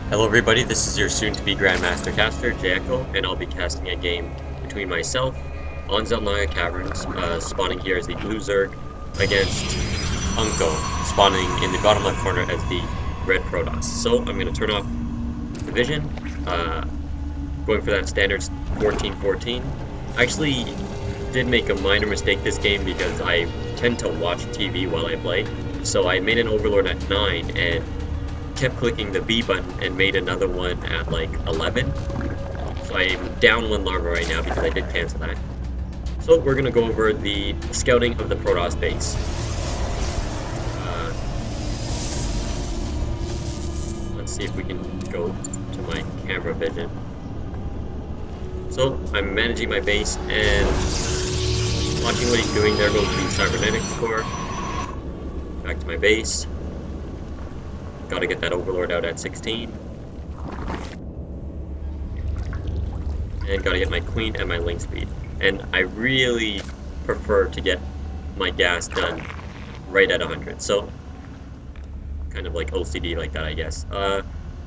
Hello everybody, this is your soon-to-be Grandmaster caster, ZvP, and I'll be casting a game between myself on Xelnaga Caverns, spawning here as the blue Zerg, against Unco, spawning in the bottom left corner as the red Protoss. So I'm going to turn off the vision, going for that standard 14-14. I actually did make a minor mistake this game because I tend to watch TV while I play, so I made an Overlord at 9 and kept clicking the B button and made another one at like 11. So I'm down one larva right now because I did cancel that. So we're going to go over the scouting of the Protoss base. Let's see if we can go to my camera vision. So I'm managing my base and watching what he's doing. There goes the cybernetics core. Back to my base. Gotta get that Overlord out at 16. And gotta get my Queen and my Link speed. And I really prefer to get my gas done right at 100. So, kind of like OCD like that, I guess.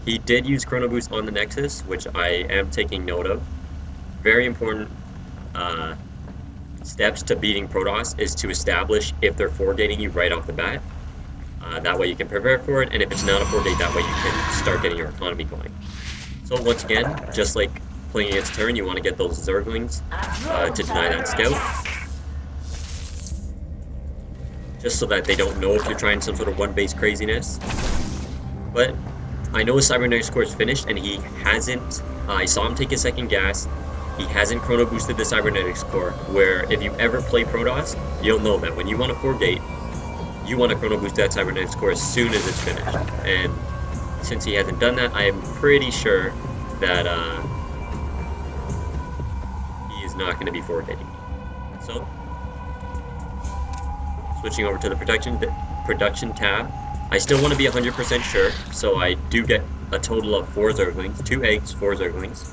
He did use Chrono Boost on the Nexus, which I am taking note of. Very important steps to beating Protoss is to establish if they're 4-gating you right off the bat. That way you can prepare for it, and if it's not a 4-gate, that way you can start getting your economy going. So once again, just like playing against Terran, you want to get those Zerglings to deny that scout. Just so that they don't know if you're trying some sort of one-base craziness. But I know his cybernetics core is finished, and he hasn't, I saw him take his second gas, he hasn't chrono boosted the cybernetics core, where if you ever play Protoss, you'll know that when you want a 4-gate, you want to chrono boost that cybernetics core as soon as it's finished. And since he hasn't done that, I am pretty sure that he is not going to be 4-gating. So, switching over to the production tab. I still want to be 100% sure, so I do get a total of 4 Zerglings, 2 eggs, 4 Zerglings.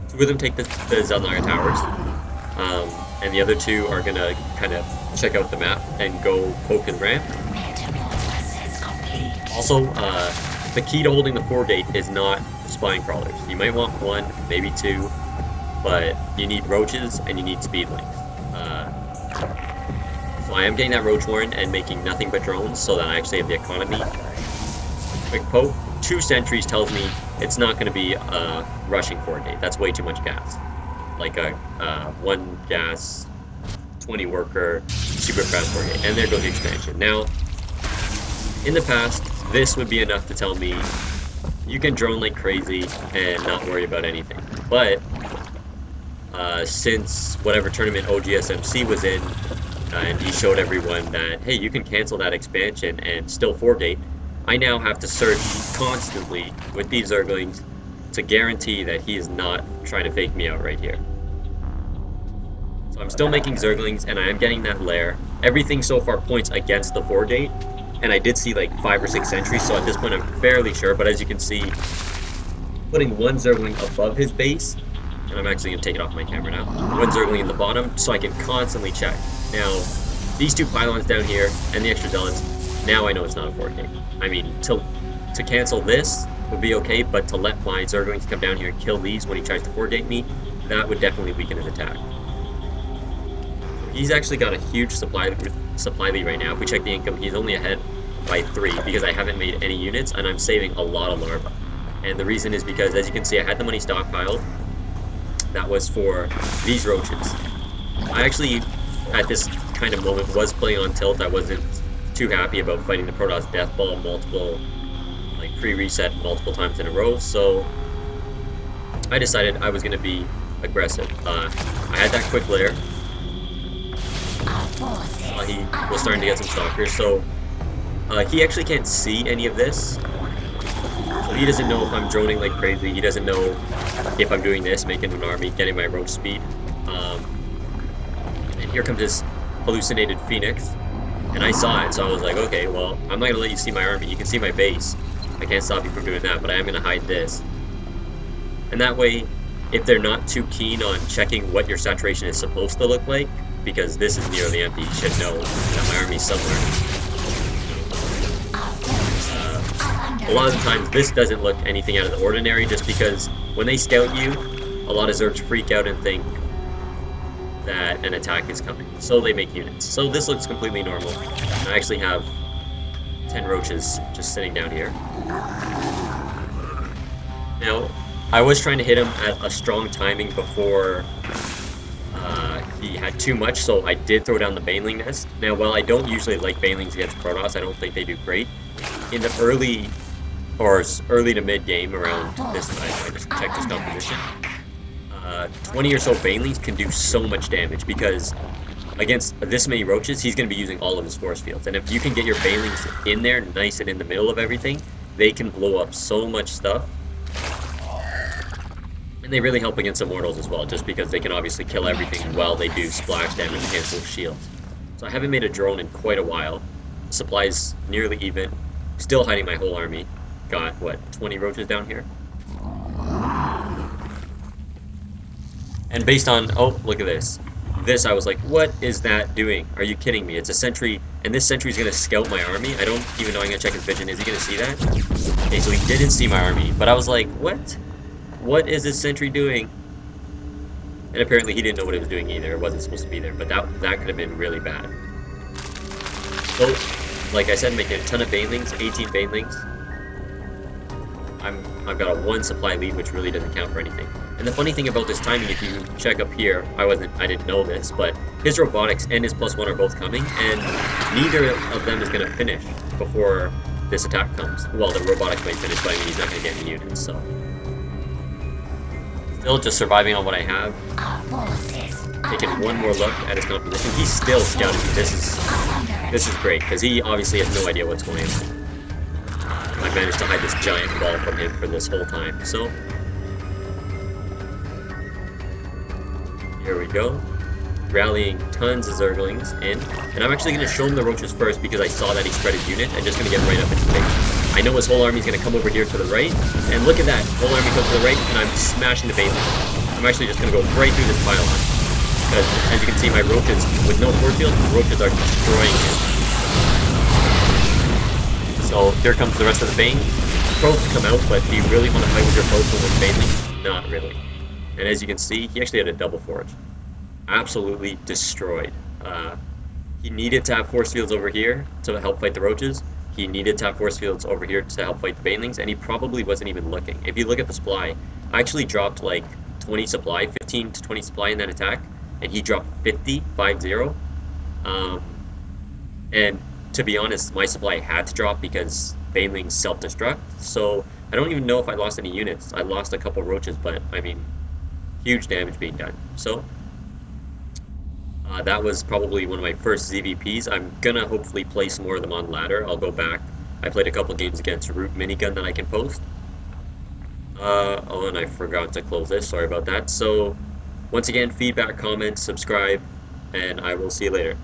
2 of them take the Xelnaga Towers, and the other 2 are going to kind of check out the map and go poke and ramp. Also, the key to holding the 4-gate is not spine crawlers. You might want 1, maybe 2, but you need roaches and you need speed links. So I am getting that roach warren and making nothing but drones so that I actually have the economy. Quick poke. 2 sentries tells me it's not going to be a rushing 4-gate. That's way too much gas. Like a 1 gas, 20 worker, super fast 4-gate. And there goes the expansion. Now, in the past, this would be enough to tell me you can drone like crazy and not worry about anything. But since whatever tournament OGSMC was in, and he showed everyone that, hey, you can cancel that expansion and still 4-gate, I now have to search constantly with these Zerglings to guarantee that he is not trying to fake me out right here. So I'm still making Zerglings, and I am getting that lair. Everything so far points against the 4-gate, and I did see like 5 or 6 sentries, so at this point I'm fairly sure, but as you can see, putting 1 Zergling above his base, and I'm actually going to take it off my camera now, 1 Zergling in the bottom, so I can constantly check. Now, these 2 pylons down here, and the extra zealots, now I know it's not a 4-gate. I mean, to cancel this would be okay, but to let my Zerglings come down here and kill these when he tries to 4-gate me, that would definitely weaken his attack. He's actually got a huge supply lead right now. If we check the income, he's only ahead by 3 because I haven't made any units, and I'm saving a lot of larvae. And the reason is because, as you can see, I had the money stockpiled. That was for these roaches. I actually, at this kind of moment, was playing on tilt. I wasn't too happy about fighting the Protoss Death Ball multiple, like pre-reset multiple times in a row, so I decided I was going to be aggressive. I had that quick lair. He was starting to get some stalkers, so he actually can't see any of this. So he doesn't know if I'm droning like crazy. He doesn't know if I'm doing this, making an army, getting my roach speed. And here comes this hallucinated phoenix. And I saw it, so I was like, okay, well, I'm not going to let you see my army. You can see my base. I can't stop you from doing that, but I am going to hide this. And that way, if they're not too keen on checking what your saturation is supposed to look like, because this is nearly empty, you should know that my army's somewhere. a lot of the times this doesn't look anything out of the ordinary, just because when they scout you, a lot of Zergs freak out and think that an attack is coming, so they make units. So this looks completely normal. I actually have 10 roaches just sitting down here. Now, I was trying to hit him at a strong timing before he had too much, so I did throw down the Baneling Nest. Now, while I don't usually like Banelings against Protoss, I don't think they do great. In the early to mid game around this time, I just checked his composition. 20 or so Banelings can do so much damage, because against this many roaches, he's going to be using all of his force fields. And if you can get your Banelings in there, nice and in the middle of everything, they can blow up so much stuff. And they really help against Immortals as well, just because they can obviously kill everything while they do splash damage and cancel shields. So I haven't made a drone in quite a while. Supplies nearly even. Still hiding my whole army. Got, what, 20 roaches down here? And based on, oh, look at this. This, I was like, what is that doing? Are you kidding me? It's a sentry, and this sentry's going to scout my army? I don't even know I'm going to check his vision. Is he going to see that? Okay, so he didn't see my army, but I was like, what? What is this sentry doing? And apparently he didn't know what it was doing either. It wasn't supposed to be there, but that could have been really bad. So, like I said, making a ton of Banelings, 18 Banelings. I've got a 1 supply lead, which really doesn't count for anything. And the funny thing about this timing, if you check up here, I didn't know this, but his robotics and his +1 are both coming, and neither of them is going to finish before this attack comes. Well, the robotics might finish, but I mean, he's not going to get any units, so. Still just surviving on what I have. Taking one more look at his composition. He's still scouting me. This is great, because he obviously has no idea what's going on. I managed to hide this giant ball from him for this whole time, so. Here we go. Rallying tons of Zerglings in. And I'm actually going to show him the roaches first, because I saw that he spread his unit and just going to get right up into base. I know his whole army is going to come over here to the right, and look at that, whole army comes to the right, and I'm smashing the Banelings. I'm actually just going to go right through this pylon, because as you can see, my roaches, with no force field, the roaches are destroying it. So here comes the rest of the Bane. Probes come out, but do you really want to fight with your probes with Banelings? Not really. And as you can see, he actually had a double forge. Absolutely destroyed. He needed to have force fields over here to help fight the roaches. He needed to have force fields over here to help fight the Banelings, and he probably wasn't even looking. If you look at the supply, I actually dropped like 20 supply, 15 to 20 supply in that attack, and he dropped 50. And to be honest, my supply had to drop because Banelings self-destruct, so I don't even know if I lost any units. I lost a couple roaches, but I mean, huge damage being done. So that was probably one of my first ZvPs. I'm gonna hopefully play some more of them on ladder. I'll go back. I played a couple games against Root Minigun that I can post. Oh, and I forgot to close this. Sorry about that. So, once again, feedback, comments, subscribe, and I will see you later.